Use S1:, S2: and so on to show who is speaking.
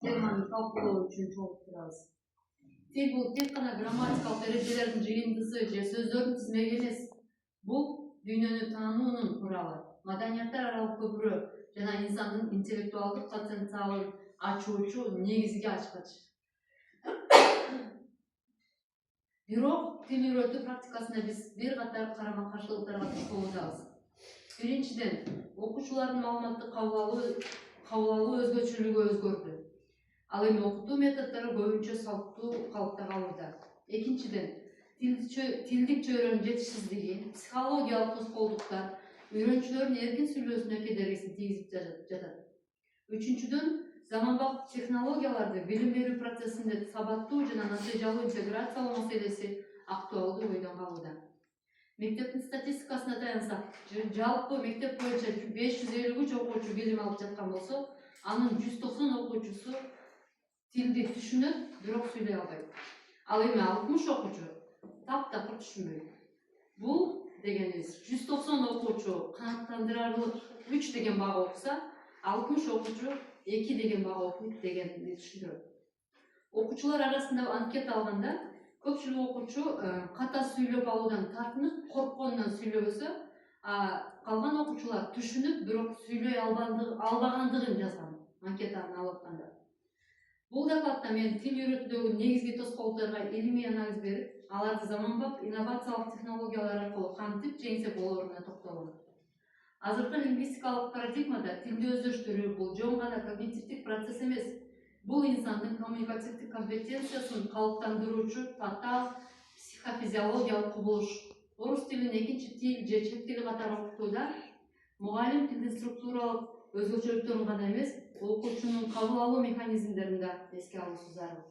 S1: теманы талкуулоо үчүн жолуктурабыз. Тил бул тек гана грамматикалык эрежелердин жыйындысы же сөздөрдүн тизмеги эмес. Бул дүйнөнү таануунун куралы, маданияттар аралык көпүрө жана инсандын интеллектуалдык потенциалын ачуучу негизги ачкыч. Бирок тил үйрөтүү практикасында биз бир катар карама каршылыктарга туш болуп. Биринчиден, окуучулардын маалыматты кабыл алуу өзгөчөлүгү өзгөрдү. Ал эми окутуу методдору көбүнчө салттуу калыпта калууда. Экинчиден, тилдик чөйрөнүн жетишсиздиги, психологиялык тоскоолдуктар үйрөнчүлөрдүн эркин сүйлөөсүнө кедергисин тийгизип жатат. Үчүнчүдөн, заманбап технологияларды билим берүү процессинде сабаттуу жана натыйжалуу интеграциялоо маселеси актуалдуу бойдон калууда. Мектептин статистикасына таянсак, жалпы мектеп боюнча 553 окуучу билим алып жаткан болсо, анын 190 окуучусу тилди түшүнөт, бирок сүйлөй албайт. Ал эми 60 окуучу таптакыр түшүнбөйт. Бул дегенибиз 190 окуучу канааттандырарлык 3 деген бага окуса, 60 окуучу 2 деген бага окуйт дегенди түшүндүрөт. Окуучулар арасында анкета алганда көпчүлүк окуучу ката сүйлөп алуудан тартынып, коркконунан сүйлөбөсө, калган окуучулар түшүнүп, бирок сүйлөй албагандыгын жазган анкетаны алып атканда. Бул докладта мен тил үйрөтүүдөгү негизги тоскоолдорго илимий анализ берип, аларды заманбап инновациялык технологиялар аркылуу камтып жеңсе болоруна токтолгом. Азыркы лингвистикалык парадигмада тилди өздөштүрүү бул жөн гана когнитивдик процесс эмес. Бул инсандын коммуникативдик компетенциясын калыптандыруучу татаал психофизиологиялык кубулуш. Орус тилин экинчи тил же чет тил катары окутууда мугалим тилдин структуралык өзгөчөлүктөрүн гана эмес, окуучунун кабыл алуу механизмдерин да эске алуусу зарыл.